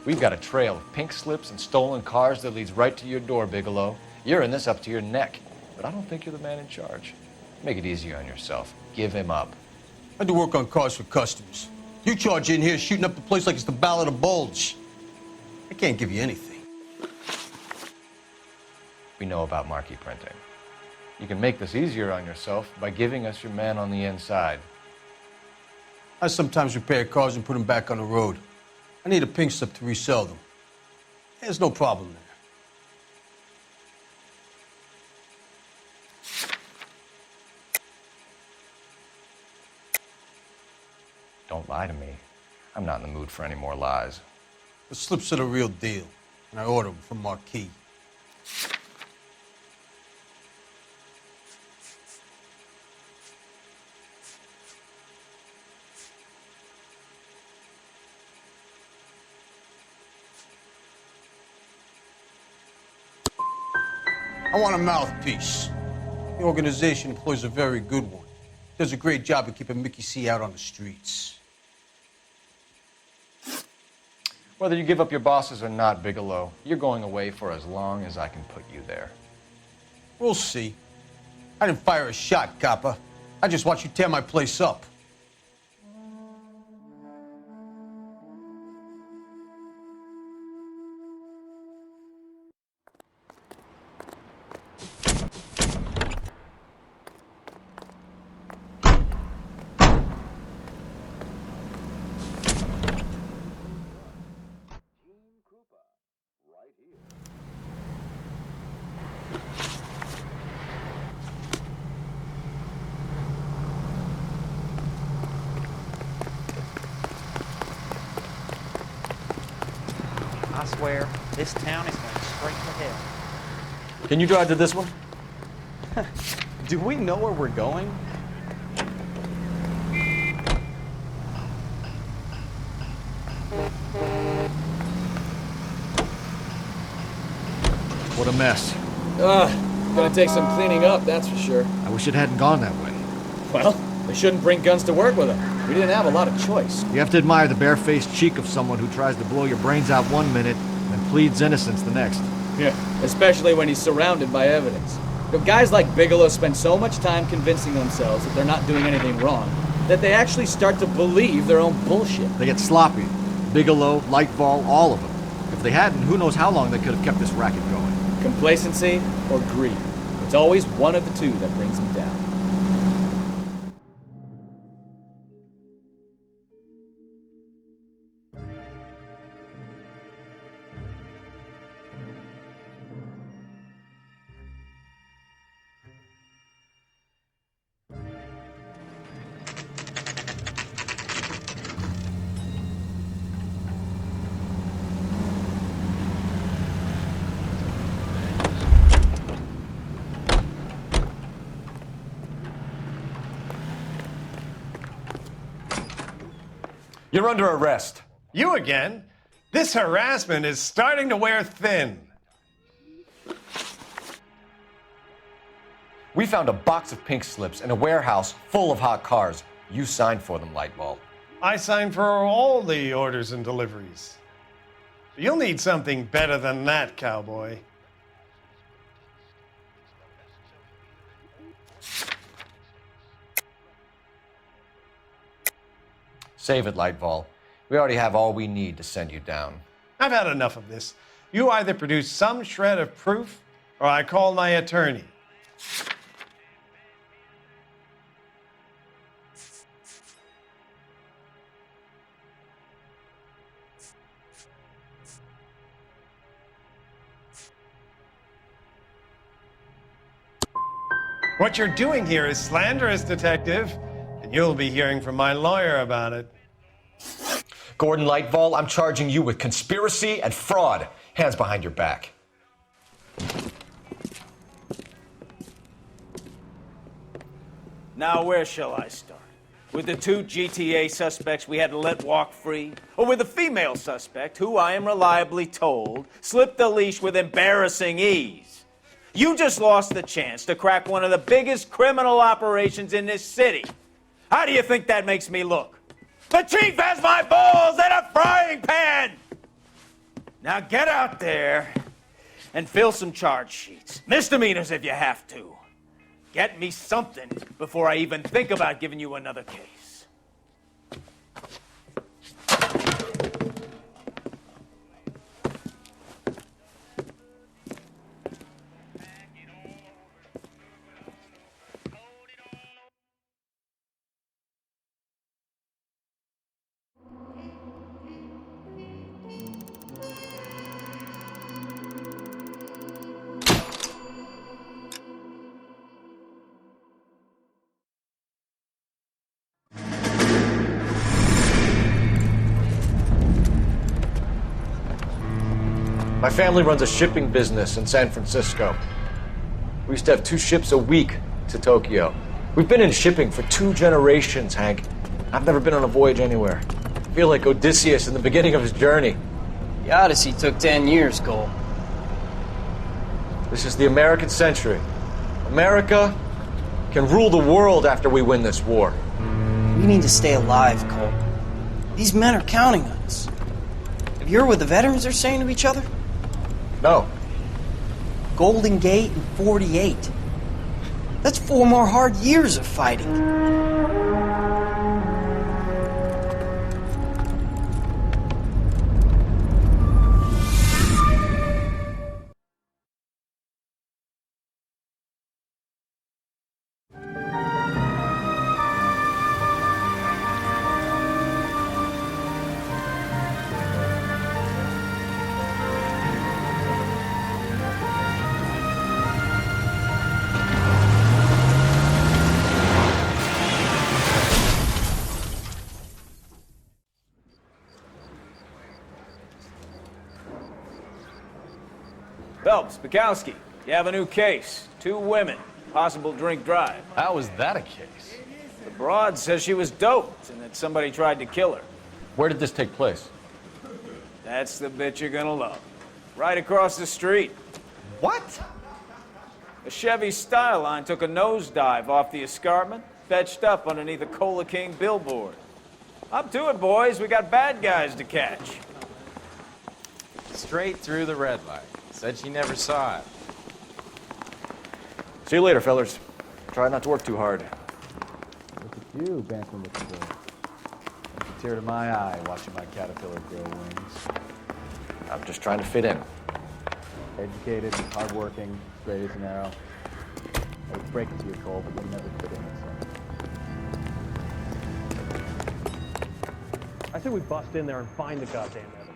We've got a trail of pink slips and stolen cars that leads right to your door, Bigelow. You're in this up to your neck, but I don't think you're the man in charge. Make it easier on yourself. Give him up. I do work on cars for customers. You charge in here shooting up the place like it's the Ballad of Bulge. I can't give you anything. We know about marquee printing. You can make this easier on yourself by giving us your man on the inside. I sometimes repair cars and put them back on the road. I need a pink slip to resell them. There's no problem there. Don't lie to me. I'm not in the mood for any more lies. The slips are the real deal, and I order them from Marquee. I want a mouthpiece. The organization employs a very good one. Does a great job of keeping Mickey C out on the streets. Whether you give up your bosses or not, Bigelow, you're going away for as long as I can put you there. We'll see. I didn't fire a shot, copper. I just watched you tear my place up. I swear, this town is going straight to hell. Can you drive to this one? Do we know where we're going? What a mess. Gonna take some cleaning up, that's for sure. I wish it hadn't gone that way. Well, they shouldn't bring guns to work with them. We didn't have a lot of choice. You have to admire the barefaced cheek of someone who tries to blow your brains out one minute and pleads innocence the next. Yeah, especially when he's surrounded by evidence. You know, guys like Bigelow spend so much time convincing themselves that they're not doing anything wrong that they actually start to believe their own bullshit. They get sloppy. Bigelow, Lightfall, all of them. If they hadn't, who knows how long they could have kept this racket going. Complacency or greed. It's always one of the two that brings them down. You're under arrest. You again? This harassment is starting to wear thin. We found a box of pink slips in a warehouse full of hot cars. You signed for them, Lightball. I signed for all the orders and deliveries. You'll need something better than that, cowboy. Save it, Lightball. We already have all we need to send you down. I've had enough of this. You either produce some shred of proof, or I call my attorney. What you're doing here is slanderous, Detective, and you'll be hearing from my lawyer about it. Gordon Lightball, I'm charging you with conspiracy and fraud. Hands behind your back. Now, where shall I start? With the two GTA suspects we had to let walk free? Or with the female suspect, who I am reliably told slipped the leash with embarrassing ease? You just lost the chance to crack one of the biggest criminal operations in this city. How do you think that makes me look? The chief has my balls in a frying pan! Now get out there and fill some charge sheets. Misdemeanors if you have to. Get me something before I even think about giving you another case. My family runs a shipping business in San Francisco. We used to have 2 ships a week to Tokyo. We've been in shipping for 2 generations, Hank. I've never been on a voyage anywhere. I feel like Odysseus in the beginning of his journey. The Odyssey took 10 years, Cole. This is the American century. America can rule the world after we win this war. We need to stay alive, Cole. These men are counting on us. Have you heard what the veterans are saying to each other? No. Golden Gate and 48. That's 4 more hard years of fighting. Phelps, Bukowski, you have a new case. 2 women, possible drink drive. How was that a case? The broad says she was doped and that somebody tried to kill her. Where did this take place? That's the bit you're gonna love. Right across the street. What? A Chevy Styline took a nosedive off the escarpment, fetched up underneath a Cola King billboard. Up to it, boys. We got bad guys to catch. Straight through the red light. Said she never saw it. See you later, fellas. Try not to work too hard. Look at you, banking with the girl. A tear to my eye watching my caterpillar grow wings. I'm just trying to fit in. Educated, hardworking, straight as an arrow. I would break it to you, Cole, but you never fit in it, so. I say we bust in there and find the goddamn evidence.